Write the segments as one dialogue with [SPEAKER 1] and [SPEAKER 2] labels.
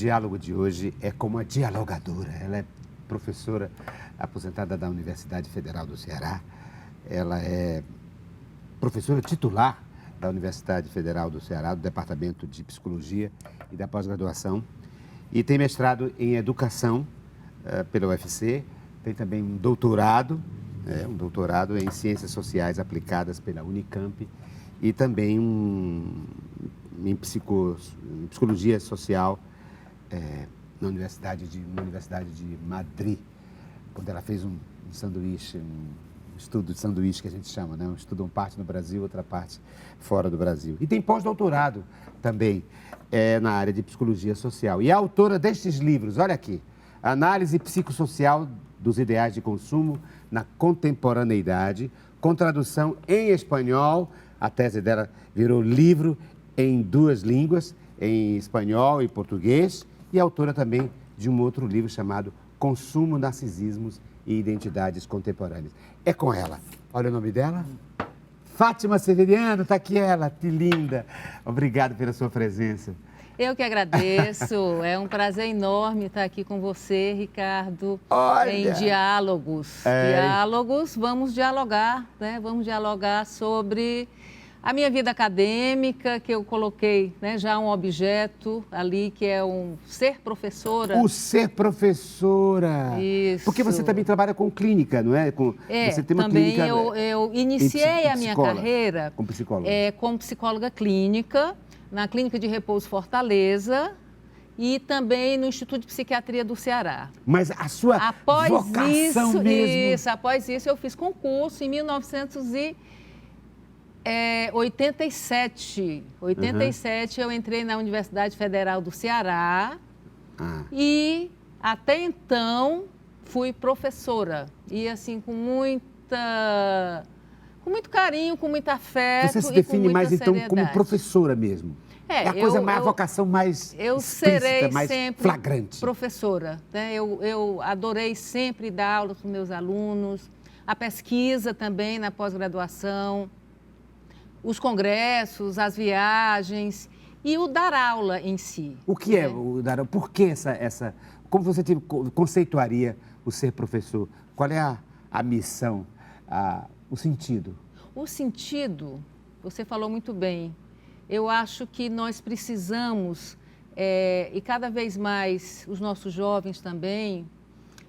[SPEAKER 1] diálogo de hoje é com uma dialogadora. Ela é professora aposentada da Universidade Federal do Ceará. Ela é professora titular da Universidade Federal do Ceará, do Departamento de Psicologia e da Pós-Graduação. E tem mestrado em Educação pela UFC. Tem também um doutorado em Ciências Sociais Aplicadas pela Unicamp. E também em Psicologia Social na Universidade de Madrid, quando ela fez um sanduíche, um estudo de sanduíche que a gente chama, né? Um estudo, uma parte no Brasil, outra parte fora do Brasil. E tem pós-doutorado também na área de Psicologia Social. E é autora destes livros, olha aqui, Análise Psicossocial dos Ideais de Consumo na Contemporaneidade, com tradução em espanhol. A tese dela virou livro em 2 línguas, em espanhol e português, e autora também de um outro livro chamado Consumo, Narcisismos e Identidades Contemporâneas. É com ela. Olha o nome dela. Fátima Severiano, está aqui ela, que linda. Obrigado pela sua presença.
[SPEAKER 2] Eu que agradeço, é um prazer enorme estar aqui com você, Ricardo, em Diálogos. Diálogos, vamos dialogar, né? Vamos dialogar sobre a minha vida acadêmica, que eu coloquei, né, já um objeto ali, que é um ser professora.
[SPEAKER 1] O ser professora.
[SPEAKER 2] Isso.
[SPEAKER 1] Porque você também trabalha com clínica, não é? Você tem uma
[SPEAKER 2] também
[SPEAKER 1] clínica.
[SPEAKER 2] Eu iniciei a minha carreira
[SPEAKER 1] como psicóloga.
[SPEAKER 2] Como psicóloga clínica, na Clínica de Repouso Fortaleza e também no Instituto de Psiquiatria do Ceará.
[SPEAKER 1] Mas a sua vocação mesmo...
[SPEAKER 2] Após isso, eu fiz concurso em 1987. 87, eu entrei na Universidade Federal do Ceará e até então fui professora. E assim, com muito carinho, com muito afeto.
[SPEAKER 1] Você se define mais
[SPEAKER 2] seriedade.
[SPEAKER 1] Então como professora mesmo? É a coisa mais, a vocação mais explícita, mais
[SPEAKER 2] sempre
[SPEAKER 1] flagrante.
[SPEAKER 2] Professora, né? Eu adorei sempre dar aula para os meus alunos, a pesquisa também na pós-graduação, os congressos, as viagens e o dar aula em si.
[SPEAKER 1] O que é o dar aula? Por que como você conceituaria o ser professor? Qual é a missão, o sentido?
[SPEAKER 2] O sentido, você falou muito bem. Eu acho que nós precisamos, e cada vez mais os nossos jovens também,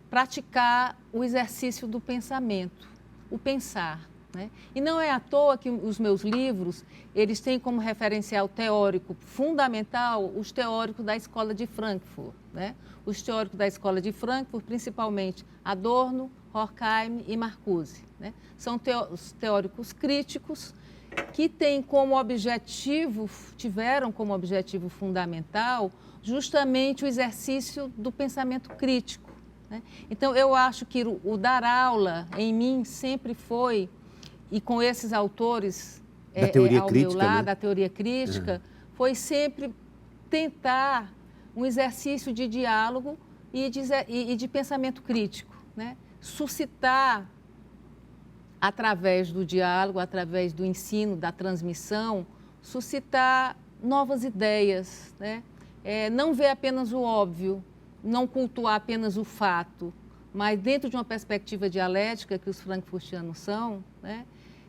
[SPEAKER 2] praticar o exercício do pensamento, o pensar. Né? E não é à toa que os meus livros, eles têm como referencial teórico fundamental os teóricos da Escola de Frankfurt. Né? Os teóricos da Escola de Frankfurt, principalmente Adorno, Horkheim e Marcuse. Né? São teóricos críticos que tiveram como objetivo fundamental justamente o exercício do pensamento crítico. Né? Então, eu acho que o dar aula em mim sempre foi, e com esses autores
[SPEAKER 1] da teoria
[SPEAKER 2] ao
[SPEAKER 1] crítica,
[SPEAKER 2] meu lado,
[SPEAKER 1] né?
[SPEAKER 2] da teoria crítica, foi sempre tentar um exercício de diálogo e de pensamento crítico, né? Suscitar, através do diálogo, através do ensino, da transmissão, suscitar novas ideias, né? Não ver apenas o óbvio, não cultuar apenas o fato, mas dentro de uma perspectiva dialética que os frankfurtianos são, né?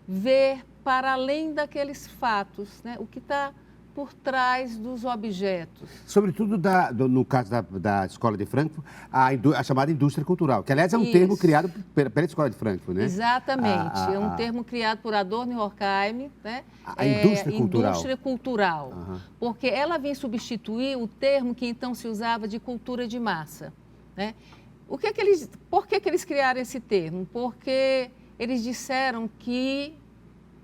[SPEAKER 2] Ver para além daqueles fatos, né? O que está por trás dos objetos.
[SPEAKER 1] Sobretudo, no caso da Escola de Frankfurt, a chamada indústria cultural, que, aliás, é um termo criado pela Escola de Frankfurt, né?
[SPEAKER 2] Exatamente. É um termo criado por Adorno e Horkheim, né?
[SPEAKER 1] A indústria cultural.
[SPEAKER 2] Indústria cultural. Porque ela vem substituir o termo que então se usava de cultura de massa, né? Por que eles criaram esse termo? Porque eles disseram que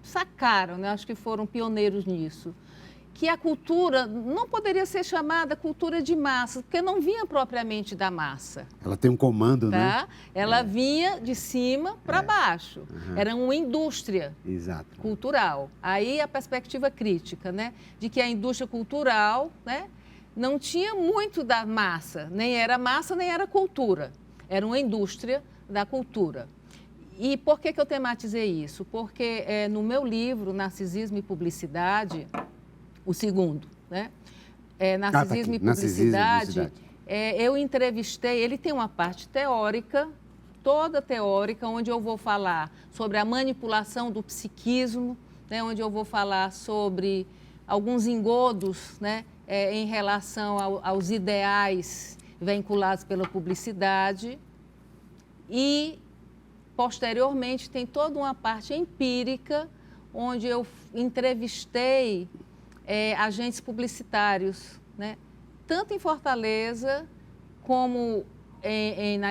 [SPEAKER 2] sacaram, né? Acho que foram pioneiros nisso, que a cultura não poderia ser chamada cultura de massa, porque não vinha propriamente da massa.
[SPEAKER 1] Ela tem um comando,
[SPEAKER 2] tá?
[SPEAKER 1] né?
[SPEAKER 2] Ela vinha de cima para baixo. Era uma indústria cultural. Aí a perspectiva crítica, né? De que a indústria cultural, né? Não tinha muito da massa, nem era cultura. Era uma indústria da cultura. E por que eu tematizei isso? Porque no meu livro, Narcisismo e Publicidade, o segundo, né? Narcisismo e Publicidade, eu entrevistei, ele tem uma parte teórica, toda teórica, onde eu vou falar sobre a manipulação do psiquismo, né, onde eu vou falar sobre alguns engodos, né, em relação aos ideais vinculados pela publicidade. E, posteriormente, tem toda uma parte empírica, onde eu entrevistei agentes publicitários, né? Tanto em Fortaleza, como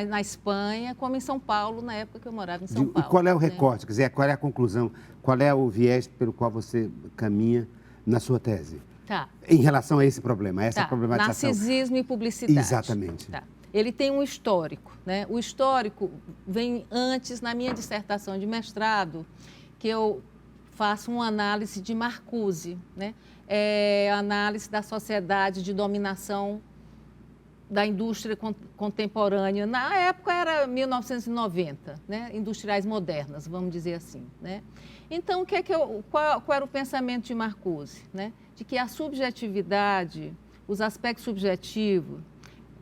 [SPEAKER 2] na Espanha, como em São Paulo, na época que eu morava em São Paulo.
[SPEAKER 1] E qual é o
[SPEAKER 2] né?
[SPEAKER 1] recorte? Quer dizer, qual é a conclusão? Qual é o viés pelo qual você caminha na sua tese?
[SPEAKER 2] Tá.
[SPEAKER 1] Em relação a esse problema, a essa problematização.
[SPEAKER 2] Narcisismo e publicidade.
[SPEAKER 1] Exatamente.
[SPEAKER 2] Tá. Ele tem um histórico, né? O histórico vem antes, na minha dissertação de mestrado, que eu faço uma análise de Marcuse, né? Análise da sociedade de dominação da indústria contemporânea. Na época era 1990, né? Industriais modernas, vamos dizer assim, né? Então, qual era o pensamento de Marcuse, né? De que a subjetividade, os aspectos subjetivos,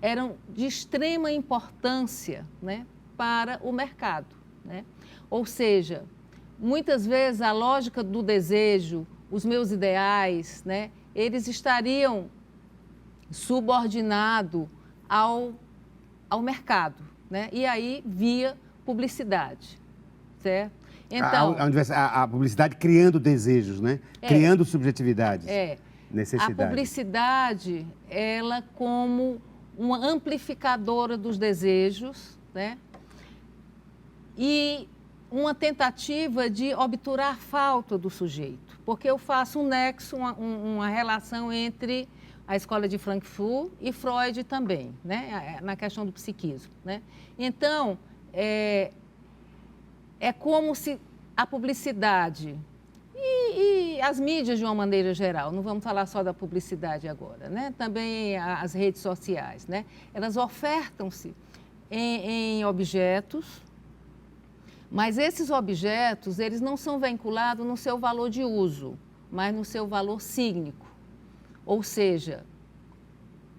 [SPEAKER 2] eram de extrema importância, né, para o mercado, né? Ou seja, muitas vezes a lógica do desejo, os meus ideais, né, eles estariam subordinados ao mercado, né? E aí via publicidade, certo? Então,
[SPEAKER 1] a publicidade criando desejos, né? Criando subjetividades, necessidades.
[SPEAKER 2] A publicidade, ela como uma amplificadora dos desejos, né? E uma tentativa de obturar a falta do sujeito, porque eu faço um nexo, uma relação entre a escola de Frankfurt e Freud também, né? Na questão do psiquismo, né? Então, é como se a publicidade e as mídias de uma maneira geral, não vamos falar só da publicidade agora, né? Também as redes sociais, né? Elas ofertam-se em objetos, mas esses objetos, eles não são vinculados no seu valor de uso, mas no seu valor sígnico. Ou seja,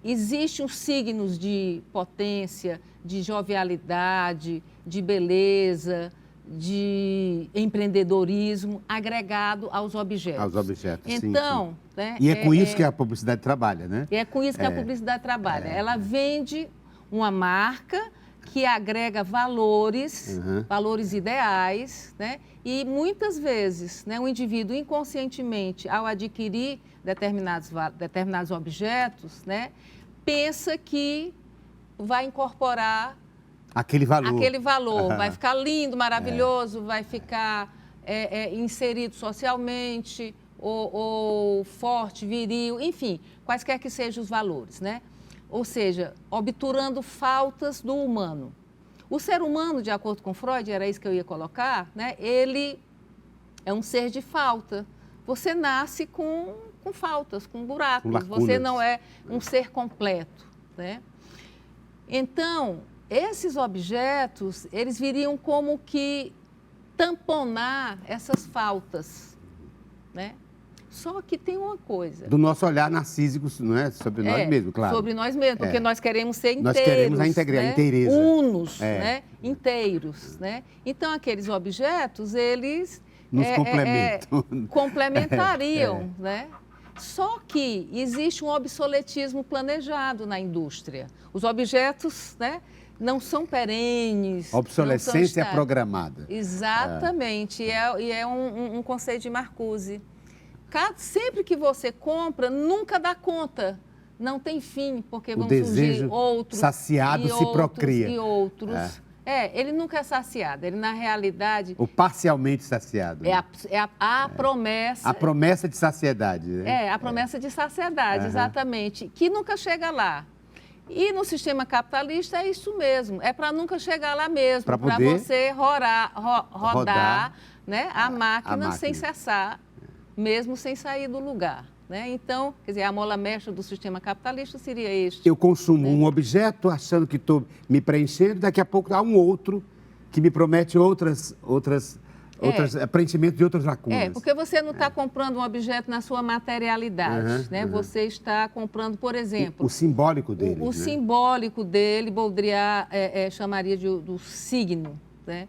[SPEAKER 2] existem os signos de potência, de jovialidade, de beleza, de empreendedorismo agregado aos objetos.
[SPEAKER 1] Aos objetos,
[SPEAKER 2] então,
[SPEAKER 1] sim.
[SPEAKER 2] Né,
[SPEAKER 1] e é com isso que a publicidade trabalha, né?
[SPEAKER 2] É com isso que a publicidade trabalha. Ela vende uma marca que agrega valores, valores ideais, né? E muitas vezes, né, o indivíduo inconscientemente, ao adquirir determinados objetos, né, pensa que vai incorporar aquele valor, vai ficar lindo, maravilhoso, vai ficar inserido socialmente, ou forte, viril, enfim, quaisquer que sejam os valores, né? Ou seja, obturando faltas do humano. O ser humano, de acordo com Freud, era isso que eu ia colocar, né? Ele é um ser de falta. Você nasce com faltas, com buracos. Você não é um ser completo, né? Então, esses objetos, eles viriam como que tamponar essas faltas, né? Só que tem uma coisa.
[SPEAKER 1] Do nosso olhar narcísico, não é? Sobre nós mesmos, claro.
[SPEAKER 2] Sobre nós mesmos, porque nós queremos ser inteiros.
[SPEAKER 1] Nós queremos a inteireza.
[SPEAKER 2] Unos, né? Inteiros, né? Então, aqueles objetos, eles...
[SPEAKER 1] Nos complementam.
[SPEAKER 2] Complementariam, né? Só que existe um obsoletismo planejado na indústria. Os objetos, né, não são perenes.
[SPEAKER 1] Obsolescência programada.
[SPEAKER 2] Exatamente. E é um conceito de Marcuse. Sempre que você compra, nunca dá conta. Não tem fim, porque vão surgir outros.
[SPEAKER 1] Saciado se procria.
[SPEAKER 2] E outros. Ele nunca é saciado. Ele, na realidade...
[SPEAKER 1] Ou parcialmente saciado.
[SPEAKER 2] É a promessa...
[SPEAKER 1] A promessa de saciedade. Né?
[SPEAKER 2] A promessa de saciedade, exatamente. Que nunca chega lá. E no sistema capitalista é isso mesmo. É para nunca chegar lá mesmo. Para você rodar né, a máquina sem cessar, mesmo sem sair do lugar. Né? Então, quer dizer, a mola mestra do sistema capitalista seria este.
[SPEAKER 1] Eu consumo um objeto achando que estou me preenchendo, daqui a pouco há um outro que me promete outras Preenchimento de outras lacunas.
[SPEAKER 2] Porque você não está comprando um objeto na sua materialidade, né? Você está comprando, por exemplo...
[SPEAKER 1] O simbólico dele.
[SPEAKER 2] O simbólico dele, Baudrillard chamaria do signo, né?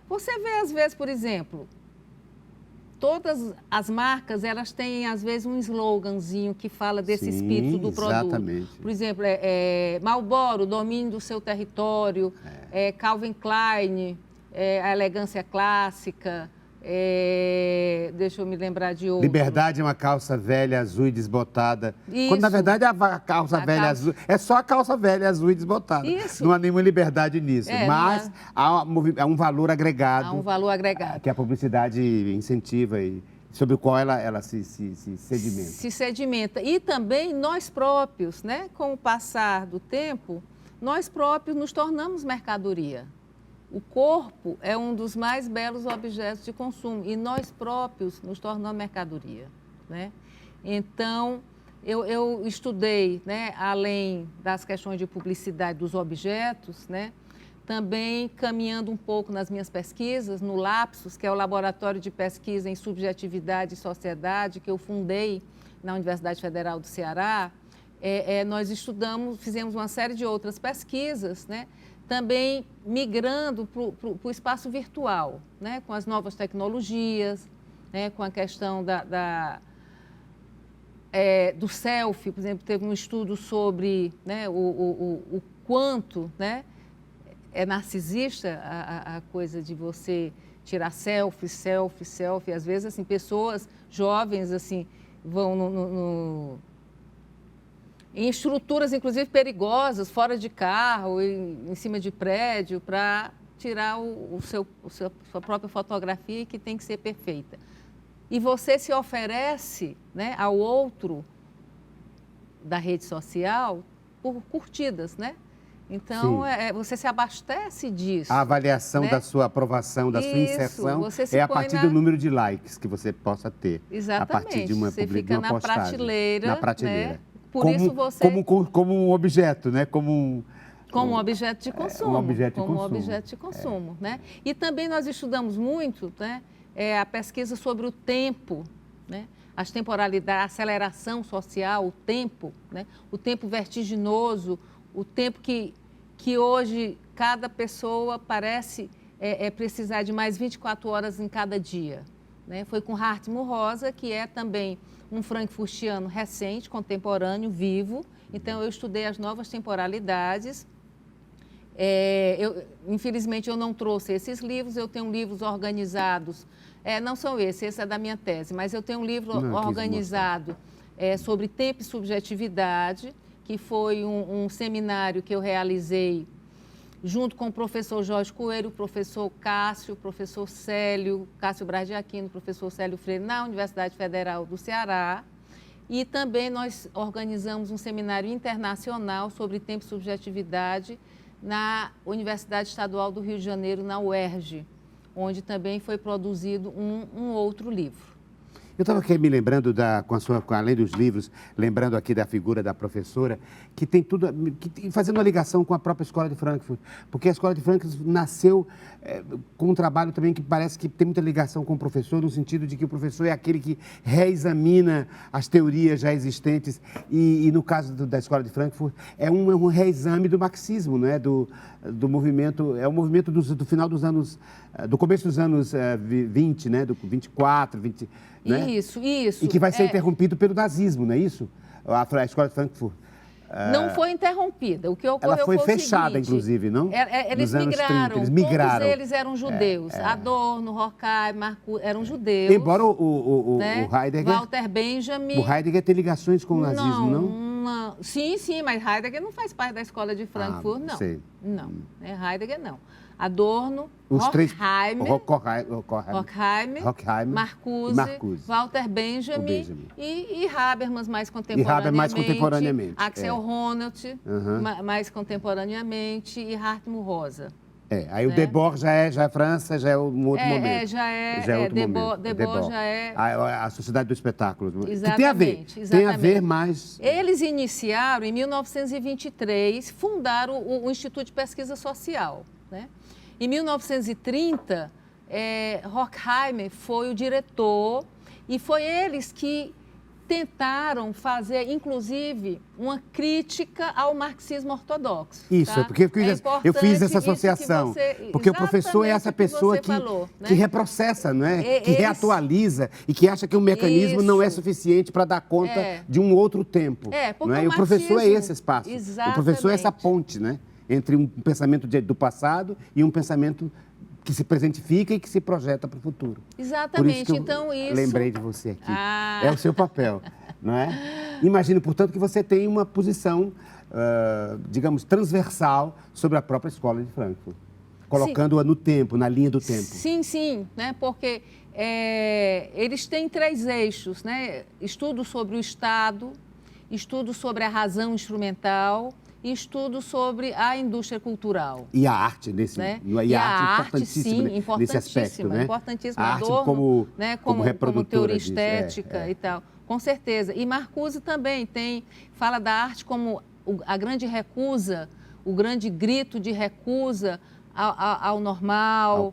[SPEAKER 2] Você vê, às vezes, por exemplo, todas as marcas, elas têm, às vezes, um sloganzinho que fala desse espírito do produto.
[SPEAKER 1] Exatamente.
[SPEAKER 2] Por exemplo, Marlboro, domínio do seu território, Calvin Klein, a elegância clássica, deixa eu me lembrar de outro.
[SPEAKER 1] Liberdade é uma calça velha, azul e desbotada.
[SPEAKER 2] Isso.
[SPEAKER 1] Quando, na verdade, a calça velha azul... É só a calça velha, azul e desbotada.
[SPEAKER 2] Isso.
[SPEAKER 1] Não há nenhuma liberdade nisso. Mas há um valor agregado.
[SPEAKER 2] Há um valor agregado.
[SPEAKER 1] Que a publicidade incentiva e sobre o qual ela se sedimenta.
[SPEAKER 2] Se sedimenta. E também nós próprios, né? Com o passar do tempo, nós próprios nos tornamos mercadoria. O corpo é um dos mais belos objetos de consumo e nós próprios nos tornamos mercadoria, né? Então, eu estudei, né, além das questões de publicidade dos objetos, né, também caminhando um pouco nas minhas pesquisas, no Lapsus, que é o Laboratório de Pesquisa em Subjetividade e Sociedade, que eu fundei na Universidade Federal do Ceará, nós fizemos uma série de outras pesquisas, né, também migrando para o espaço virtual, né, com as novas tecnologias, né, com a questão do selfie. Por exemplo, teve um estudo sobre, né, o quanto, né, é narcisista a coisa de você tirar selfie. Às vezes, assim, pessoas jovens assim, vão em estruturas, inclusive, perigosas, fora de carro, em cima de prédio, para tirar sua própria fotografia, que tem que ser perfeita. E você se oferece, né, ao outro da rede social por curtidas, né? Então, você se abastece disso.
[SPEAKER 1] A avaliação, né, da sua aprovação, da sua inserção, a partir do número de likes que você possa ter.
[SPEAKER 2] Exatamente.
[SPEAKER 1] A partir de uma
[SPEAKER 2] você fica na prateleira.
[SPEAKER 1] Na prateleira.
[SPEAKER 2] Né? Por isso você...
[SPEAKER 1] como um objeto, né? Como um
[SPEAKER 2] objeto de consumo.
[SPEAKER 1] Um
[SPEAKER 2] objeto de consumo, né? E também nós estudamos muito, né, a pesquisa sobre o tempo, né? As temporalidades, a aceleração social, o tempo, né? O tempo vertiginoso, o tempo que hoje cada pessoa parece precisar de mais 24 horas em cada dia, né? Foi com Hartmut Rosa, que é também um frankfurtiano recente, contemporâneo, vivo. Então, eu estudei as novas temporalidades. Infelizmente, eu não trouxe esses livros. Eu tenho livros organizados. Não são esse é da minha tese, mas eu tenho um livro organizado sobre tempo e subjetividade, que foi um seminário que eu realizei junto com o professor Jorge Coelho, o professor Cássio, o professor Cássio Braz de Aquino, o professor Célio Freire, na Universidade Federal do Ceará. E também nós organizamos um seminário internacional sobre tempo e subjetividade na Universidade Estadual do Rio de Janeiro, na UERJ, onde também foi produzido um outro livro.
[SPEAKER 1] Eu estava aqui me lembrando, além dos livros, lembrando aqui da figura da professora, que tem tudo, fazendo uma ligação com a própria Escola de Frankfurt, porque a Escola de Frankfurt nasceu com um trabalho também que parece que tem muita ligação com o professor, no sentido de que o professor é aquele que reexamina as teorias já existentes e no caso da Escola de Frankfurt, é um reexame do marxismo, né? do movimento, é o movimento do final dos anos, do começo dos anos 20, né? Do 24, 20... Né?
[SPEAKER 2] Isso.
[SPEAKER 1] E que vai ser interrompido pelo nazismo, não é isso? A Escola de Frankfurt.
[SPEAKER 2] Não foi interrompida. O que ocorreu
[SPEAKER 1] ela foi
[SPEAKER 2] foi
[SPEAKER 1] fechada,
[SPEAKER 2] o seguinte,
[SPEAKER 1] inclusive, não?
[SPEAKER 2] Eles migraram. Todos eles eram judeus. Adorno, Horkheim, Marcuse, eram judeus.
[SPEAKER 1] Embora o Heidegger...
[SPEAKER 2] Walter Benjamin...
[SPEAKER 1] O Heidegger tem ligações com o nazismo, não?
[SPEAKER 2] Sim, mas Heidegger não faz parte da Escola de Frankfurt, não.
[SPEAKER 1] Sei.
[SPEAKER 2] Não, Heidegger não. Adorno, Horkheim, Marcuse, Walter Benjamin e Habermas mais contemporaneamente. Axel Honneth mais contemporaneamente e Hartmut Rosa.
[SPEAKER 1] Aí o Debord já é França, já é um outro momento.
[SPEAKER 2] Debord já é...
[SPEAKER 1] A Sociedade do Espetáculo.
[SPEAKER 2] Exatamente.
[SPEAKER 1] Que tem a ver mais...
[SPEAKER 2] Eles iniciaram, em 1923, fundaram o Instituto de Pesquisa Social, né? Em 1930, Horkheimer foi o diretor e foi eles que tentaram fazer, inclusive, uma crítica ao marxismo ortodoxo.
[SPEAKER 1] Isso,
[SPEAKER 2] tá?
[SPEAKER 1] porque eu fiz essa associação. Porque o professor é essa pessoa
[SPEAKER 2] falou, né?
[SPEAKER 1] que reprocessa, não é? Que reatualiza e que acha que o mecanismo não é suficiente para dar conta de um outro tempo.
[SPEAKER 2] Porque
[SPEAKER 1] não é? E o professor é esse espaço.
[SPEAKER 2] Exatamente.
[SPEAKER 1] O professor é essa ponte, né? Entre um pensamento do passado e um pensamento que se presentifica e que se projeta para o futuro.
[SPEAKER 2] Exatamente.
[SPEAKER 1] Por isso que eu lembrei de você aqui. É o seu papel, não é? Imagino, portanto, que você tem uma posição, digamos, transversal sobre a própria escola de Frankfurt, colocando-a no tempo, na linha do tempo.
[SPEAKER 2] Sim, né? Porque eles têm 3 eixos, né? Estudo sobre o Estado, estudo sobre a razão instrumental e estudo sobre a indústria cultural.
[SPEAKER 1] E a arte,
[SPEAKER 2] né?
[SPEAKER 1] E a arte importantíssima,
[SPEAKER 2] sim,
[SPEAKER 1] nesse aspecto, né?
[SPEAKER 2] Importantíssima.
[SPEAKER 1] A arte
[SPEAKER 2] Adorno,
[SPEAKER 1] como reprodutora
[SPEAKER 2] teoria
[SPEAKER 1] disso.
[SPEAKER 2] estética e tal. Com certeza. E Marcuse também fala da arte como a grande recusa, o grande grito de recusa ao normal,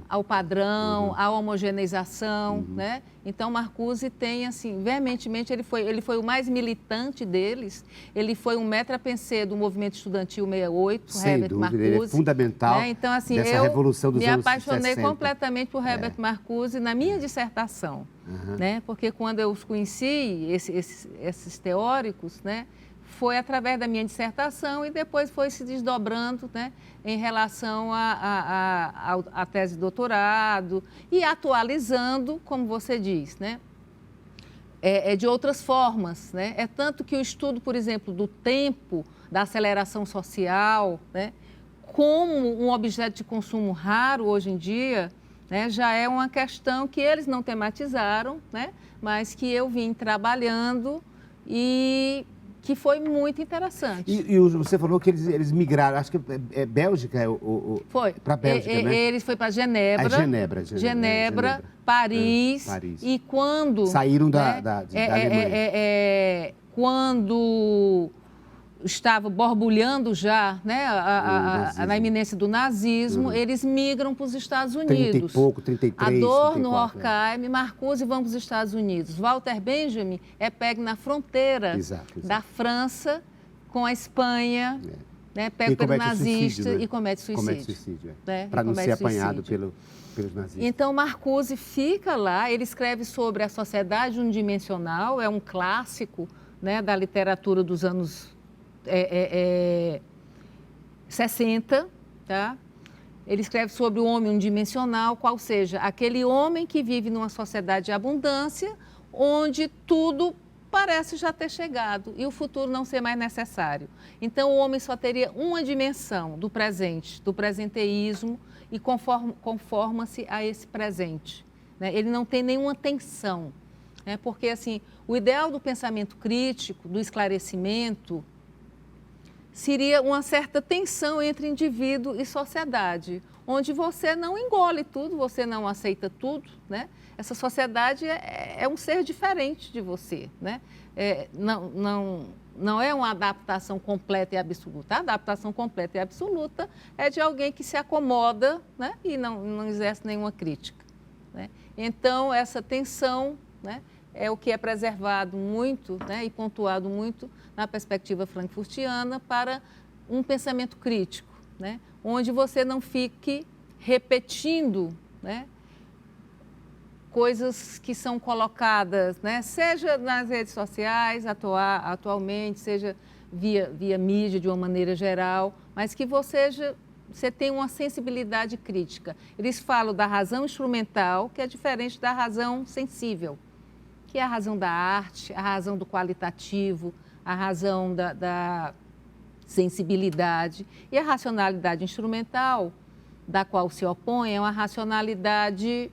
[SPEAKER 2] ao padrão, à homogeneização, né? Então, Marcuse tem, assim, veementemente, ele foi o mais militante deles, ele foi um maître à penser do movimento estudantil 68,
[SPEAKER 1] Sem
[SPEAKER 2] Herbert
[SPEAKER 1] dúvida,
[SPEAKER 2] Marcuse.
[SPEAKER 1] ele é fundamental
[SPEAKER 2] Então, assim,
[SPEAKER 1] dessa revolução dos anos 60.
[SPEAKER 2] Me apaixonei completamente por Herbert Marcuse na minha dissertação, né? Porque quando eu os conheci, esses teóricos, né? Foi através da minha dissertação e depois foi se desdobrando, né, em relação à tese de doutorado e atualizando, como você diz, né, de outras formas, né? É tanto que o estudo, por exemplo, do tempo, da aceleração social, né, como um objeto de consumo raro hoje em dia, né, já é uma questão que eles não tematizaram, né, mas que eu vim trabalhando e que foi muito interessante.
[SPEAKER 1] E você falou que eles migraram, acho que é Bélgica?
[SPEAKER 2] Foi.
[SPEAKER 1] Para a Bélgica, né?
[SPEAKER 2] Eles foram para Genebra. Genebra, Paris. E quando...
[SPEAKER 1] Saíram da Alemanha.
[SPEAKER 2] Quando estava borbulhando já, né, na iminência do nazismo, eles migram para os Estados Unidos.
[SPEAKER 1] 30 e pouco, 33,
[SPEAKER 2] Adorno,
[SPEAKER 1] 34,
[SPEAKER 2] Horkheimer, Marcuse vão para os Estados Unidos. Walter Benjamin é pego na fronteira da França com a Espanha, né, pego pelo nazista e comete suicídio. Né,
[SPEAKER 1] para não ser apanhado pelos nazistas.
[SPEAKER 2] Então, Marcuse fica lá, ele escreve sobre a sociedade unidimensional, é um clássico, né, da literatura dos anos 60, tá? Ele escreve sobre o homem unidimensional, qual seja aquele homem que vive numa sociedade de abundância, onde tudo parece já ter chegado e o futuro não ser mais necessário. Então, o homem só teria uma dimensão do presente, do presenteísmo, e conforma-se a esse presente, né? Ele não tem nenhuma tensão, né? Porque, assim, o ideal do pensamento crítico, do esclarecimento, seria uma certa tensão entre indivíduo e sociedade, onde você não engole tudo, você não aceita tudo, né? Essa sociedade é um ser diferente de você, né? Não é uma adaptação completa e absoluta. A adaptação completa e absoluta é de alguém que se acomoda, né, e não exerce nenhuma crítica, né? Então, essa tensão, né, é o que é preservado muito, né, e pontuado muito na perspectiva frankfurtiana para um pensamento crítico, né, onde você não fique repetindo, né, coisas que são colocadas, né, seja nas redes sociais atualmente, seja via mídia de uma maneira geral, mas que você tenha uma sensibilidade crítica. Eles falam da razão instrumental, que é diferente da razão sensível, que é a razão da arte, a razão do qualitativo, a razão da sensibilidade. E a racionalidade instrumental, da qual se opõe, é uma racionalidade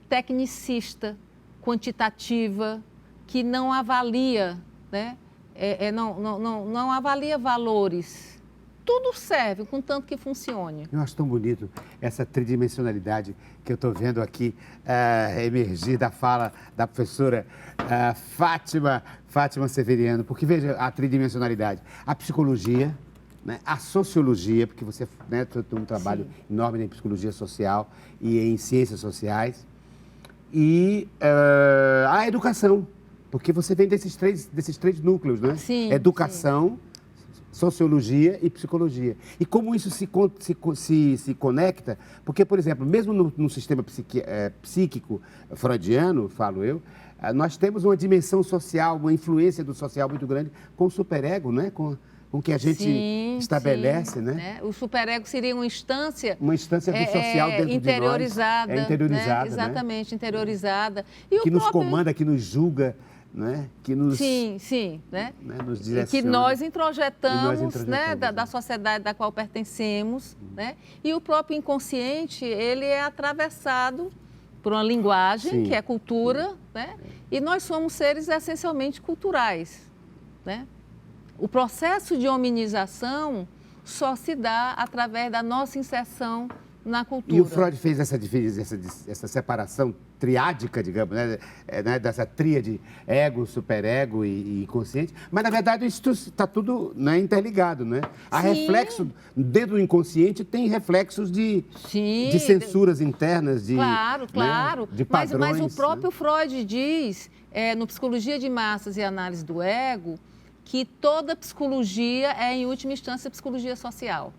[SPEAKER 2] tecnicista, quantitativa, que não avalia, né? Não avalia valores. Tudo serve, contanto que funcione.
[SPEAKER 1] Eu acho tão bonito essa tridimensionalidade que eu estou vendo aqui emergir da fala da professora Fátima Severiano, porque veja a tridimensionalidade. A psicologia, né, a sociologia, porque você, né, tem um trabalho enorme em psicologia social e em ciências sociais, e a educação, porque você vem desses três núcleos, né?
[SPEAKER 2] Sim,
[SPEAKER 1] educação, sociologia e psicologia. E como isso se conecta, porque, por exemplo, mesmo no sistema psíquico freudiano, falo eu, nós temos uma dimensão social, uma influência do social muito grande com o superego, né? Com que a gente estabelece, né?
[SPEAKER 2] O superego seria uma instância...
[SPEAKER 1] Uma instância do social dentro
[SPEAKER 2] interiorizada,
[SPEAKER 1] de nós. Interiorizada,
[SPEAKER 2] né? Exatamente,
[SPEAKER 1] né?
[SPEAKER 2] interiorizada. E
[SPEAKER 1] que nos comanda, que nos julga, né? Que nos...
[SPEAKER 2] né?
[SPEAKER 1] Nos direciona.
[SPEAKER 2] E que nós introjetamos, né?
[SPEAKER 1] Né?
[SPEAKER 2] Da sociedade da qual pertencemos, né? E o próprio inconsciente, ele é atravessado por uma linguagem, que é cultura, né? E nós somos seres essencialmente culturais, né? O processo de hominização só se dá através da nossa inserção na cultura.
[SPEAKER 1] E o Freud fez essa separação triádica, digamos, né? Dessa tríade ego, superego e inconsciente. Mas, na verdade, isso está tudo, né, interligado, né? Há reflexo, dentro do inconsciente, tem reflexos de censuras internas,
[SPEAKER 2] Claro.
[SPEAKER 1] Né, de padrões.
[SPEAKER 2] Mas o próprio Freud diz, no Psicologia de Massas e Análise do Ego, que toda psicologia é, em última instância, psicologia social.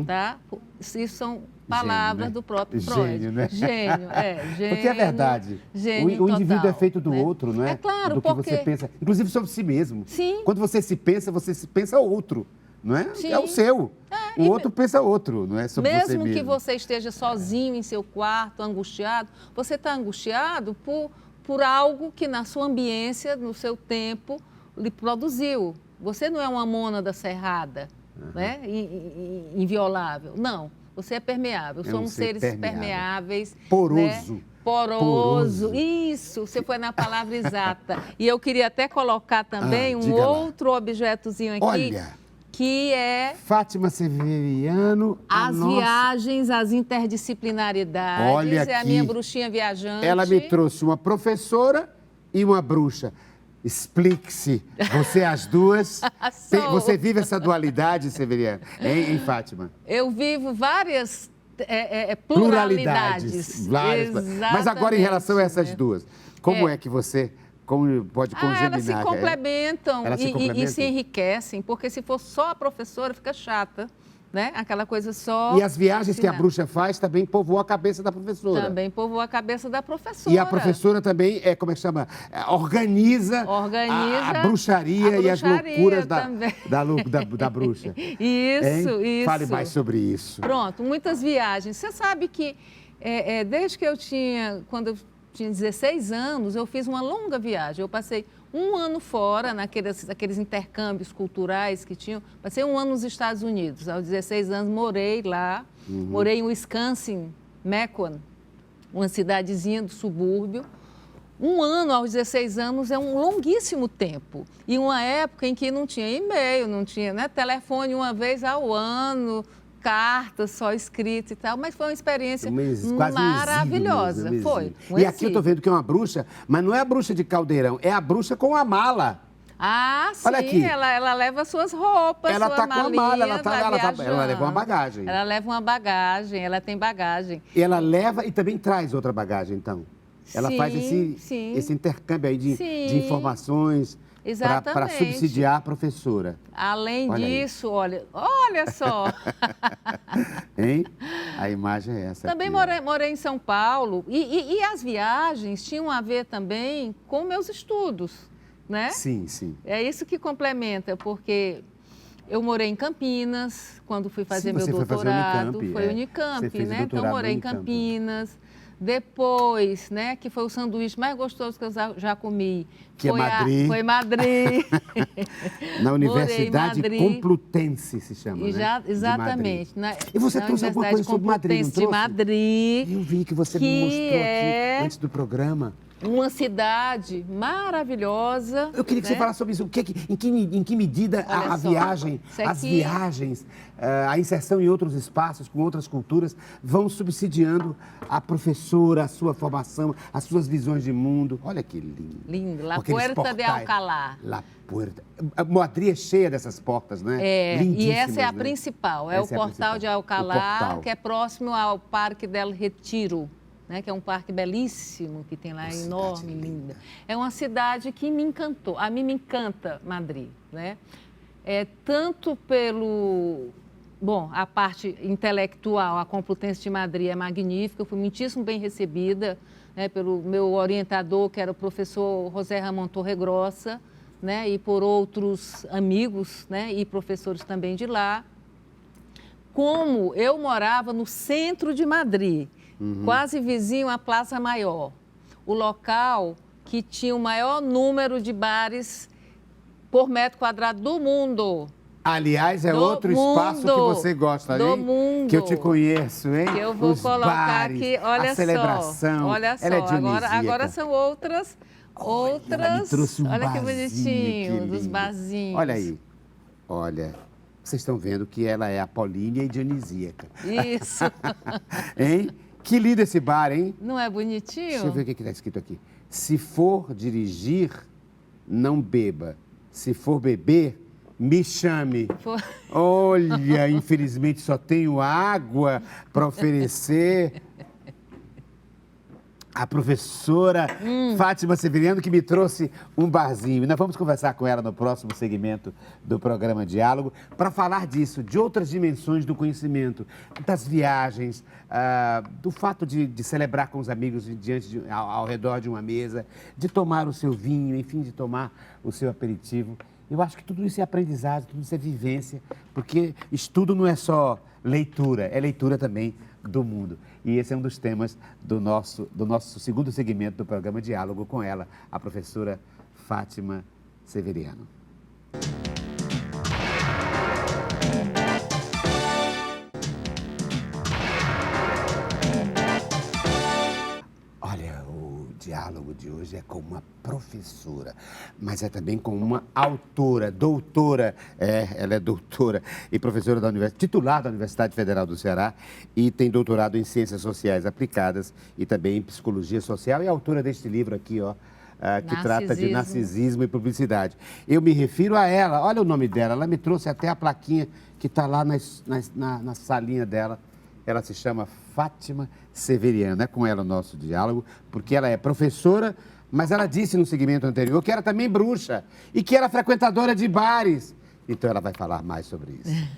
[SPEAKER 2] Tá? Isso são palavras do próprio Freud.
[SPEAKER 1] Gênio, né?
[SPEAKER 2] Gênio.
[SPEAKER 1] Porque é verdade. O indivíduo é feito do outro, não é?
[SPEAKER 2] É claro,
[SPEAKER 1] do que você pensa, inclusive sobre si mesmo.
[SPEAKER 2] Sim.
[SPEAKER 1] Quando você se pensa outro, não é?
[SPEAKER 2] Sim.
[SPEAKER 1] É o seu. O outro pensa outro, não é sobre você mesmo.
[SPEAKER 2] Mesmo que você esteja sozinho em seu quarto, angustiado, você está angustiado por algo que na sua ambiência, no seu tempo, lhe produziu. Você não é uma mônada cerrada, né? Inviolável. Não, você é permeável. Somos seres permeáveis.
[SPEAKER 1] Poroso.
[SPEAKER 2] Né? Poroso. Isso, você foi na palavra exata. E eu queria até colocar também um outro objetozinho aqui.
[SPEAKER 1] Olha,
[SPEAKER 2] que é...
[SPEAKER 1] Fátima Severiano.
[SPEAKER 2] As viagens, as interdisciplinaridades.
[SPEAKER 1] Olha aqui,
[SPEAKER 2] é a minha bruxinha viajante.
[SPEAKER 1] Ela me trouxe uma professora e uma bruxa. Explique-se, você as duas, você vive essa dualidade, Severiano, em Fátima?
[SPEAKER 2] Eu vivo várias pluralidades.
[SPEAKER 1] Mas agora em relação a essas duas, como é que você pode congeniar?
[SPEAKER 2] Elas se complementam,
[SPEAKER 1] e
[SPEAKER 2] se enriquecem, porque se for só a professora, fica chata. Né? Aquela coisa só...
[SPEAKER 1] E as viagens que a bruxa faz também povoam a cabeça da professora.
[SPEAKER 2] Também povoam a cabeça da professora.
[SPEAKER 1] E a professora também, como é que chama? Organiza a bruxaria e as loucuras da bruxa.
[SPEAKER 2] Isso.
[SPEAKER 1] Fale mais sobre isso.
[SPEAKER 2] Pronto, muitas viagens. Você sabe que desde que quando eu tinha 16 anos, eu fiz uma longa viagem. Eu passei um ano fora, naqueles intercâmbios culturais que tinham. Passei um ano nos Estados Unidos. Aos 16 anos, morei lá. Morei em Wisconsin, Mequon, uma cidadezinha do subúrbio. Um ano aos 16 anos é um longuíssimo tempo. E uma época em que não tinha e-mail, não tinha, né, telefone uma vez ao ano, cartas só escritas e tal, mas foi uma experiência maravilhosa. Foi.
[SPEAKER 1] E aqui eu estou vendo que é uma bruxa, mas não é a bruxa de caldeirão, é a bruxa com a mala.
[SPEAKER 2] Ah, sim,
[SPEAKER 1] olha aqui.
[SPEAKER 2] Ela leva suas roupas,
[SPEAKER 1] ela
[SPEAKER 2] sua
[SPEAKER 1] está com a mala,
[SPEAKER 2] ela
[SPEAKER 1] leva uma bagagem.
[SPEAKER 2] Ela leva uma bagagem, ela tem bagagem.
[SPEAKER 1] E ela leva e também traz outra bagagem, então? Ela faz esse intercâmbio aí de informações para subsidiar a professora.
[SPEAKER 2] Além disso, olha só.
[SPEAKER 1] Hein? A imagem é essa.
[SPEAKER 2] Também morei em São Paulo e as viagens tinham a ver também com meus estudos, né?
[SPEAKER 1] Sim.
[SPEAKER 2] É isso que complementa, porque eu morei em Campinas, quando fui fazer meu doutorado. Foi Unicamp, né? Então, morei em Campinas. Depois, né, que foi o sanduíche mais gostoso que eu já comi.
[SPEAKER 1] Que foi Madrid.
[SPEAKER 2] Foi Madrid.
[SPEAKER 1] Na Universidade Complutense se chama, né?
[SPEAKER 2] Exatamente.
[SPEAKER 1] E você trouxe alguma coisa sobre Madrid, não trouxe?
[SPEAKER 2] De Madrid.
[SPEAKER 1] Eu vi que você me mostrou aqui antes do programa.
[SPEAKER 2] uma cidade maravilhosa.
[SPEAKER 1] Eu queria que você falasse sobre isso. Em que medida as viagens, a inserção em outros espaços, com outras culturas, vão subsidiando a professora, a sua formação, as suas visões de mundo. Olha que lindo.
[SPEAKER 2] Lindo. La Puerta de Alcalá.
[SPEAKER 1] La Puerta. Madrid é cheia dessas portas, né?
[SPEAKER 2] E essa é a
[SPEAKER 1] né?
[SPEAKER 2] principal.
[SPEAKER 1] Essa
[SPEAKER 2] o Portal de Alcalá, que é próximo ao Parque del Retiro. Né, que é um parque belíssimo que tem lá, enorme, linda. É uma cidade que me encantou. A mim me encanta Madrid, né? Tanto pelo... Bom, a parte intelectual, a Complutense de Madrid é magnífica. Eu fui muitíssimo bem recebida, né, pelo meu orientador, que era o professor José Ramon Torregrossa, né, e por outros amigos, né, e professores também de lá. Como eu morava no centro de Madrid, quase vizinho à Plaza Maior, o local que tinha o maior número de bares por metro quadrado do mundo.
[SPEAKER 1] Aliás, outro espaço que você gosta,
[SPEAKER 2] do
[SPEAKER 1] hein?
[SPEAKER 2] mundo.
[SPEAKER 1] Que eu te conheço, hein?
[SPEAKER 2] Que eu vou colocar
[SPEAKER 1] bares,
[SPEAKER 2] aqui, olha
[SPEAKER 1] a celebração.
[SPEAKER 2] Olha só,
[SPEAKER 1] ela é dionisíaca.
[SPEAKER 2] agora são outras.
[SPEAKER 1] Ela me trouxe um
[SPEAKER 2] olha que
[SPEAKER 1] barzinho,
[SPEAKER 2] bonitinho,
[SPEAKER 1] que
[SPEAKER 2] dos
[SPEAKER 1] lindo.
[SPEAKER 2] barzinhos.
[SPEAKER 1] Olha aí, olha, vocês estão vendo que ela é apolínea e dionisíaca.
[SPEAKER 2] Isso.
[SPEAKER 1] Hein? Que lindo esse bar, hein?
[SPEAKER 2] Não é bonitinho?
[SPEAKER 1] Deixa eu ver o que está escrito aqui. Se for dirigir, não beba. Se for beber, me chame. Olha, infelizmente só tenho água para oferecer. A professora Fátima Severiano, que me trouxe um barzinho. E nós vamos conversar com ela no próximo segmento do programa Diálogo para falar disso, de outras dimensões do conhecimento, das viagens, do fato de celebrar com os amigos ao redor de uma mesa, de tomar o seu vinho, enfim, de tomar o seu aperitivo. Eu acho que tudo isso é aprendizado, tudo isso é vivência, porque estudo não é só leitura, é leitura também do mundo. E esse é um dos temas do nosso segundo segmento do programa Diálogo com ela, a professora Fátima Severiano. Olha, o diálogo de hoje é com uma professora, mas é também com uma autora, doutora, ela é doutora e professora titular da Universidade Federal do Ceará e tem doutorado em Ciências Sociais Aplicadas e também em Psicologia Social e autora deste livro aqui, ó, que trata de narcisismo e publicidade. Eu me refiro a ela, olha o nome dela, ela me trouxe até a plaquinha que está lá na salinha dela. Ela se chama Fátima Severiano. É com ela o nosso diálogo, porque ela é professora, mas ela disse no segmento anterior que era também bruxa e que era frequentadora de bares. Então ela vai falar mais sobre isso.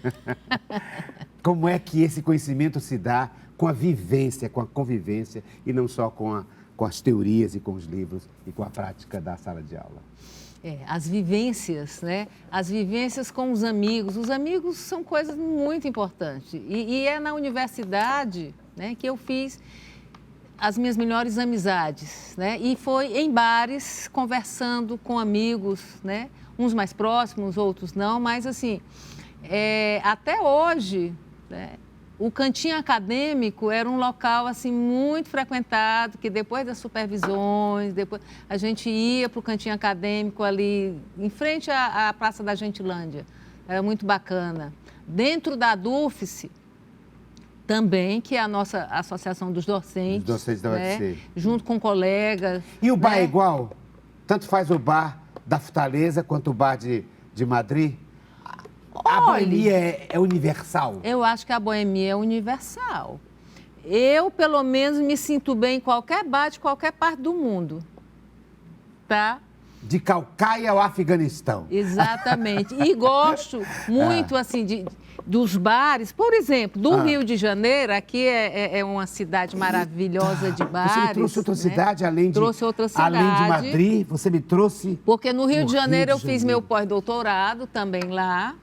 [SPEAKER 1] Como é que esse conhecimento se dá com a vivência, com a convivência e não só com as teorias e com os livros e com a prática da sala de aula?
[SPEAKER 2] As vivências, né? As vivências com os amigos. Os amigos são coisas muito importantes. E é na universidade, né, que eu fiz as minhas melhores amizades, né? E foi em bares, conversando com amigos, né? Uns mais próximos, outros não, mas assim, até hoje, né? O cantinho acadêmico era um local assim muito frequentado, que depois das supervisões, depois a gente ia para o cantinho acadêmico ali em frente à Praça da Gentilândia. Era muito bacana. Dentro da DUFCE, também, que é a nossa Associação dos Docentes.
[SPEAKER 1] Dos docentes da UFC.
[SPEAKER 2] Junto com colegas.
[SPEAKER 1] E o bar é igual? Tanto faz o bar da Fortaleza quanto o bar de Madrid? A boemia é universal?
[SPEAKER 2] Eu acho que a boemia é universal. Eu, pelo menos, me sinto bem em qualquer bar de qualquer parte do mundo. Tá?
[SPEAKER 1] De Caucaia ao Afeganistão.
[SPEAKER 2] Exatamente. E gosto muito, assim, dos bares. Por exemplo, do Rio de Janeiro, aqui é uma cidade maravilhosa de bares.
[SPEAKER 1] Você me trouxe outra cidade,
[SPEAKER 2] né? Trouxe outra cidade.
[SPEAKER 1] Além de Madrid, você me trouxe...
[SPEAKER 2] Porque no Rio de Janeiro eu fiz meu pós-doutorado também lá.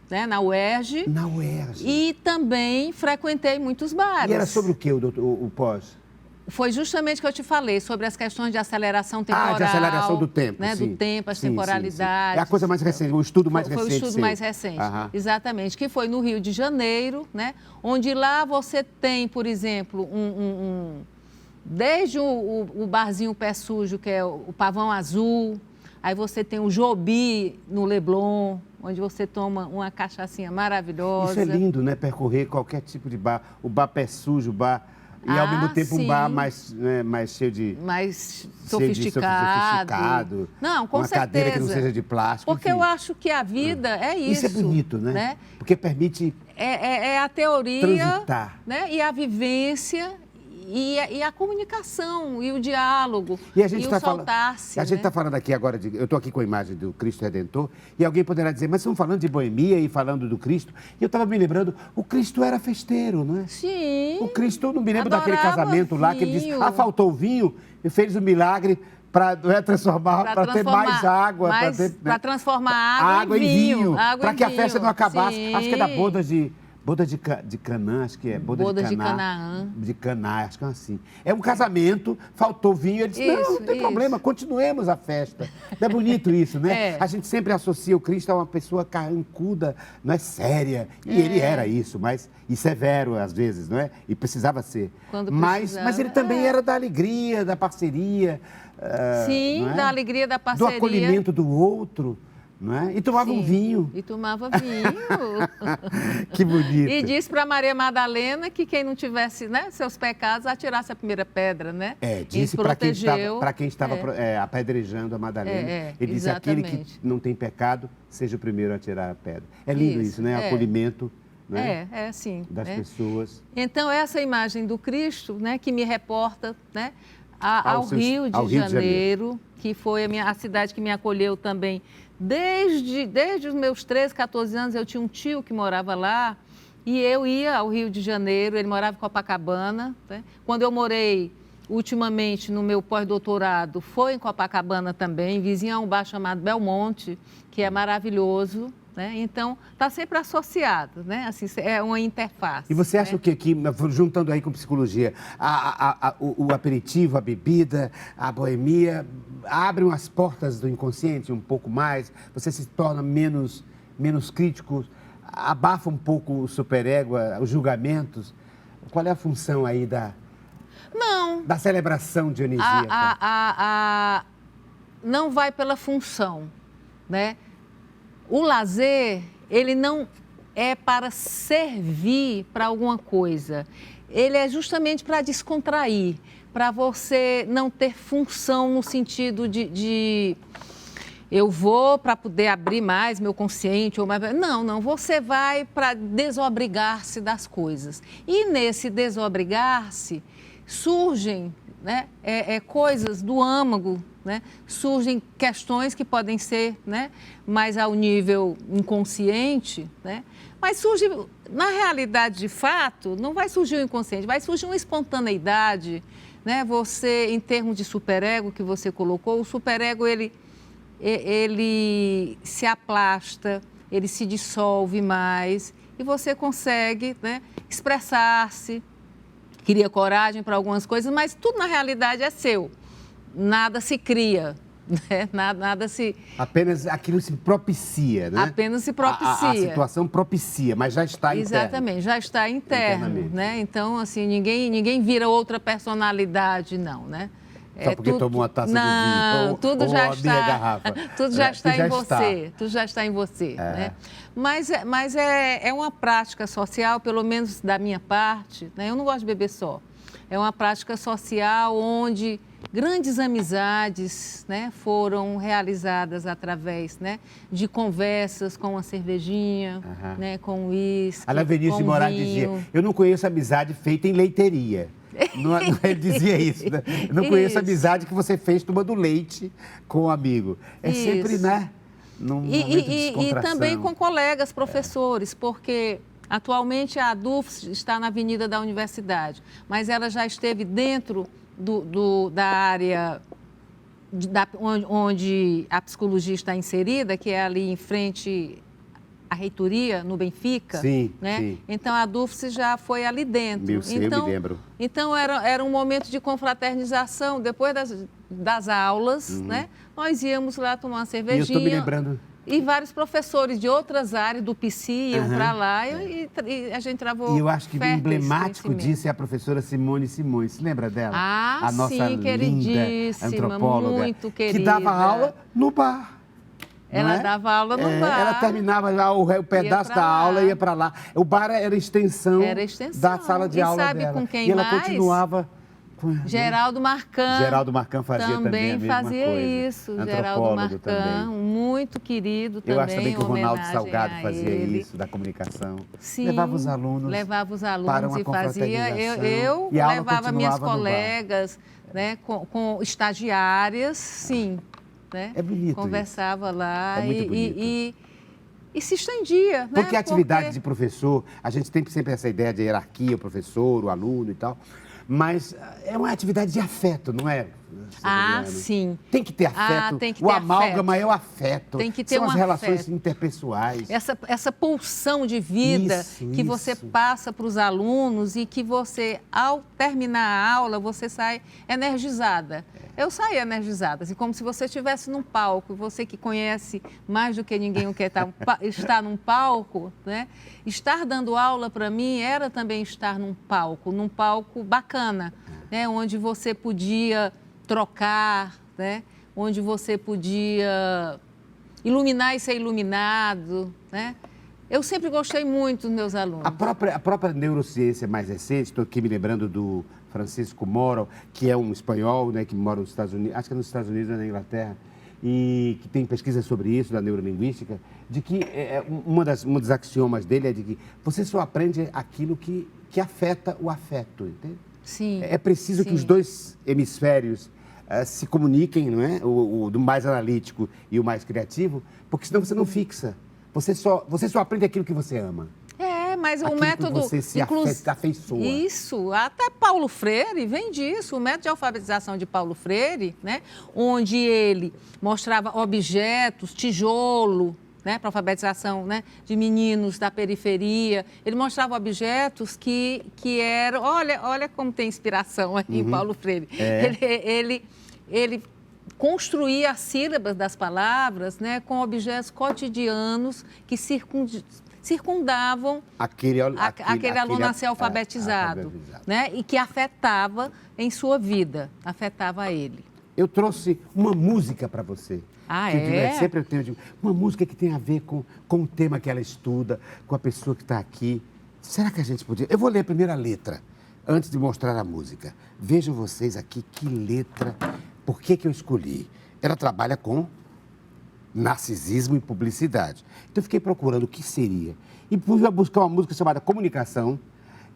[SPEAKER 2] Né, na UERJ.
[SPEAKER 1] Na UERJ.
[SPEAKER 2] E também frequentei muitos bares.
[SPEAKER 1] E era sobre o que o pós?
[SPEAKER 2] Foi justamente o que eu te falei, sobre as questões de aceleração temporal.
[SPEAKER 1] De aceleração do tempo,
[SPEAKER 2] né,
[SPEAKER 1] sim.
[SPEAKER 2] Do tempo, as
[SPEAKER 1] sim,
[SPEAKER 2] temporalidades.
[SPEAKER 1] Sim. É a coisa mais recente, o estudo mais recente.
[SPEAKER 2] Foi o estudo mais recente, exatamente. Que foi no Rio de Janeiro, né, onde lá você tem, por exemplo, Desde o barzinho Pé Sujo, que é o Pavão Azul, aí você tem o Jobi no Leblon, onde você toma uma cachaçinha maravilhosa.
[SPEAKER 1] Isso é lindo, né? Percorrer qualquer tipo de bar. O bar Pé Sujo, o bar... E ao mesmo tempo
[SPEAKER 2] sim.
[SPEAKER 1] um bar mais, né, mais cheio de...
[SPEAKER 2] Mais
[SPEAKER 1] sofisticado.
[SPEAKER 2] Não, com
[SPEAKER 1] uma
[SPEAKER 2] certeza.
[SPEAKER 1] Cadeira que não seja de plástico.
[SPEAKER 2] Porque
[SPEAKER 1] enfim.
[SPEAKER 2] eu acho que a vida é isso.
[SPEAKER 1] Isso é bonito, né? Porque permite
[SPEAKER 2] É a teoria,
[SPEAKER 1] transitar.
[SPEAKER 2] né? E a vivência e a comunicação e o diálogo
[SPEAKER 1] E a gente
[SPEAKER 2] o soltar-se.
[SPEAKER 1] A gente está falando aqui agora, eu estou aqui com a imagem do Cristo Redentor, e alguém poderá dizer, mas estamos falando de boemia e falando do Cristo. E eu estava me lembrando, o Cristo era festeiro, não é?
[SPEAKER 2] Sim.
[SPEAKER 1] O Cristo, eu não me lembro
[SPEAKER 2] Adorava
[SPEAKER 1] daquele casamento lá, que ele disse, faltou o vinho, e fez o milagre para transformar, para ter mais água.
[SPEAKER 2] Para transformar água em vinho.
[SPEAKER 1] Para que a festa não acabasse.
[SPEAKER 2] Sim.
[SPEAKER 1] Acho que é da boda de Canaã, acho que é.
[SPEAKER 2] Boda de Canaã.
[SPEAKER 1] De Caná, acho que é assim. É um casamento, faltou vinho, ele disse, não tem problema, continuemos a festa. Não é bonito isso, né? A gente sempre associa o Cristo a uma pessoa carrancuda, não é séria. E ele era isso, e severo às vezes, não é? E precisava ser. Mas ele também era da alegria, da parceria.
[SPEAKER 2] Sim, da alegria, da parceria.
[SPEAKER 1] Do acolhimento do outro. Não é? E tomava um vinho.
[SPEAKER 2] E tomava vinho.
[SPEAKER 1] Que bonito.
[SPEAKER 2] E disse para Maria Madalena que quem não tivesse, né, seus pecados, atirasse a primeira pedra, né?
[SPEAKER 1] Disse para quem estava apedrejando a Madalena. Ele disse, aquele que não tem pecado, seja o primeiro a tirar a pedra. É lindo isso, né? Acolhimento. Né?
[SPEAKER 2] Sim.
[SPEAKER 1] Das pessoas.
[SPEAKER 2] Então, essa imagem do Cristo, né, que me reporta, né, ao Rio de Janeiro, que foi a cidade que me acolheu também. Desde os meus 13, 14 anos, eu tinha um tio que morava lá e eu ia ao Rio de Janeiro, ele morava em Copacabana. Né? Quando eu morei, ultimamente, no meu pós-doutorado, foi em Copacabana também, vizinho a um bar chamado Belmonte, que é maravilhoso. Né? Então, está sempre associado, né? Assim, é uma interface.
[SPEAKER 1] E você acha que, juntando aí com psicologia, o aperitivo, a bebida, a boemia, abrem as portas do inconsciente um pouco mais? Você se torna menos crítico, abafa um pouco o superego, os julgamentos? Qual é a função aí da celebração dionisíaca?
[SPEAKER 2] Não vai pela função, né? O lazer, ele não é para servir para alguma coisa. Ele é justamente para descontrair, para você não ter função no sentido de eu vou para poder abrir mais meu consciente. Não, você vai para desobrigar-se das coisas. E nesse desobrigar-se surgem, né, coisas do âmago, né? Surgem questões que podem ser, né, mais ao nível inconsciente, né? Mas surge, na realidade, de fato, não vai surgir o inconsciente, vai surgir uma espontaneidade, né? Você, em termos de superego que você colocou, o superego, ele se aplasta, ele se dissolve mais e você consegue, né, expressar-se, cria coragem para algumas coisas, mas tudo na realidade é seu. Nada se cria, né? Nada se...
[SPEAKER 1] Apenas aquilo se propicia, né?
[SPEAKER 2] Apenas se propicia.
[SPEAKER 1] A situação propicia, mas já está interno.
[SPEAKER 2] Exatamente, já está interno, né? Então, assim, ninguém vira outra personalidade, não, né?
[SPEAKER 1] Só porque tomou uma taça de vinho
[SPEAKER 2] tudo já está,
[SPEAKER 1] garrafa.
[SPEAKER 2] Tudo já está em você, tudo já está em você, né? Mas é uma prática social, pelo menos da minha parte, né? Eu não gosto de beber só. É uma prática social onde grandes amizades, né, foram realizadas através, né, de conversas com uma cervejinha, né, com uísque,
[SPEAKER 1] Alain Vinícius de Moraes dizia, eu não conheço amizade feita em leiteria. Ele dizia isso, né? Eu não conheço amizade que você fez tomando leite com um amigo. É sempre, né, num momento de descontração.
[SPEAKER 2] E também com colegas professores, porque atualmente a DUFS está na Avenida da Universidade, mas ela já esteve dentro da área onde a psicologia está inserida, que é ali em frente à reitoria, no Benfica.
[SPEAKER 1] Sim,
[SPEAKER 2] né?
[SPEAKER 1] Sim.
[SPEAKER 2] Então, a DUFS já foi ali dentro.
[SPEAKER 1] Eu me lembro.
[SPEAKER 2] Então, era um momento de confraternização. Depois das aulas, né? Nós íamos lá tomar uma cervejinha.
[SPEAKER 1] E eu estou me lembrando
[SPEAKER 2] E vários professores de outras áreas do PC iam para lá e a gente travou.
[SPEAKER 1] E eu acho que o emblemático
[SPEAKER 2] conhecimento.
[SPEAKER 1] disso é a professora Simone Simões. Se lembra dela?
[SPEAKER 2] Ah,
[SPEAKER 1] a nossa
[SPEAKER 2] sim,
[SPEAKER 1] linda
[SPEAKER 2] queridíssima,
[SPEAKER 1] antropóloga,
[SPEAKER 2] muito querida.
[SPEAKER 1] que dava aula no bar.
[SPEAKER 2] Ela dava aula no bar.
[SPEAKER 1] Ela terminava lá o pedaço da aula e ia para lá. O bar era extensão, da sala de aula
[SPEAKER 2] sabe
[SPEAKER 1] dela.
[SPEAKER 2] Com quem
[SPEAKER 1] e ela
[SPEAKER 2] mais?
[SPEAKER 1] continuava...
[SPEAKER 2] Geraldo Marcam.
[SPEAKER 1] Geraldo Marcam fazia também a mesma
[SPEAKER 2] fazia
[SPEAKER 1] coisa.
[SPEAKER 2] isso. Geraldo Marcam, também. Muito querido também.
[SPEAKER 1] Eu acho também que o Ronaldo Salgado fazia
[SPEAKER 2] ele.
[SPEAKER 1] isso, da comunicação.
[SPEAKER 2] Sim,
[SPEAKER 1] levava os alunos
[SPEAKER 2] para uma
[SPEAKER 1] e
[SPEAKER 2] fazia. Eu levava minhas colegas, né, com estagiárias, sim. Né?
[SPEAKER 1] É bonito.
[SPEAKER 2] Conversava
[SPEAKER 1] isso.
[SPEAKER 2] lá
[SPEAKER 1] é muito bonito.
[SPEAKER 2] E se estendia.
[SPEAKER 1] Porque a atividade de professor, a gente tem sempre essa ideia de hierarquia, o professor, o aluno e tal. Mas é uma atividade de afeto, não é?
[SPEAKER 2] Ah, sim.
[SPEAKER 1] Tem que ter afeto.
[SPEAKER 2] Tem que ter
[SPEAKER 1] o amálgama
[SPEAKER 2] afeto.
[SPEAKER 1] É o afeto.
[SPEAKER 2] Tem que ter
[SPEAKER 1] São as relações
[SPEAKER 2] afeto.
[SPEAKER 1] Interpessoais.
[SPEAKER 2] Essa pulsão de vida que você passa para os alunos e que você, ao terminar a aula, você sai energizada. Eu saí energizada, assim, como se você estivesse num palco. Você que conhece mais do que ninguém o que está num palco, né? Estar dando aula para mim era também estar num palco bacana, né? Onde você podia trocar, né? Onde você podia iluminar e ser iluminado, né? Eu sempre gostei muito dos meus alunos.
[SPEAKER 1] A própria neurociência mais recente, estou aqui me lembrando do Francisco Moro, que é um espanhol, né, que mora nos Estados Unidos, acho que é nos Estados Unidos ou na Inglaterra, e que tem pesquisa sobre isso, da neurolinguística, de que um dos axiomas dele é de que você só aprende aquilo que afeta o afeto, entende?
[SPEAKER 2] Sim.
[SPEAKER 1] É preciso que os dois hemisférios se comuniquem, não é? O do mais analítico e o mais criativo, porque senão você não fixa. Você só aprende aquilo que você ama.
[SPEAKER 2] Mas
[SPEAKER 1] aquilo
[SPEAKER 2] o método...
[SPEAKER 1] que você se afeiçoa.
[SPEAKER 2] Isso, até Paulo Freire vem disso. O método de alfabetização de Paulo Freire, né? Onde ele mostrava objetos, tijolo, né? Para alfabetização, né? De meninos da periferia. Ele mostrava objetos que eram... Olha como tem inspiração aí em Paulo Freire. Ele construía as sílabas das palavras, né, com objetos cotidianos que circundavam aquele aluno a ser alfabetizado, né, e que afetava em sua vida, afetava ele.
[SPEAKER 1] Eu trouxe uma música para você. Sempre eu tenho uma música que tem a ver com o tema que ela estuda, com a pessoa que está aqui. Será que a gente podia... Eu vou ler a primeira letra, antes de mostrar a música. Vejam vocês aqui que letra... Por que eu escolhi? Ela trabalha com narcisismo e publicidade. Então, eu fiquei procurando o que seria. E fui buscar uma música chamada Comunicação,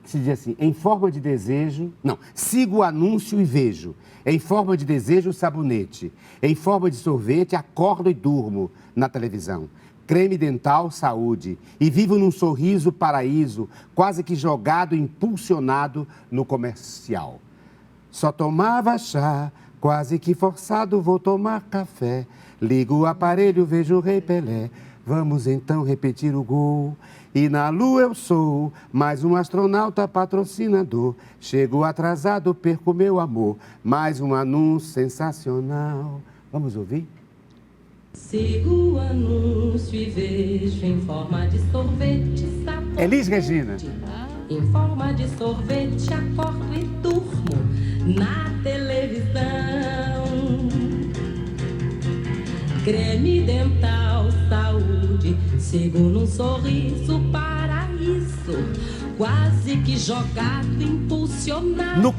[SPEAKER 1] que se diz assim, em forma de desejo... Não, sigo o anúncio e vejo. Em forma de desejo, sabonete. Em forma de sorvete, acordo e durmo na televisão. Creme dental, saúde. E vivo num sorriso paraíso, quase que jogado, impulsionado no comercial. Só tomava chá... Quase que forçado vou tomar café. Ligo o aparelho, vejo o Rei Pelé. Vamos então repetir o gol. E na lua eu sou mais um astronauta patrocinador. Chego atrasado, perco meu amor. Mais um anúncio sensacional. Vamos ouvir?
[SPEAKER 3] Sigo o anúncio e vejo em forma de sorvete, sabonete.
[SPEAKER 1] Elis Regina.
[SPEAKER 3] Em forma de sorvete, acordo e durmo na televisão. Creme dental, saúde, sigo num sorriso, paraíso, quase que jogado, impulsionado.
[SPEAKER 1] No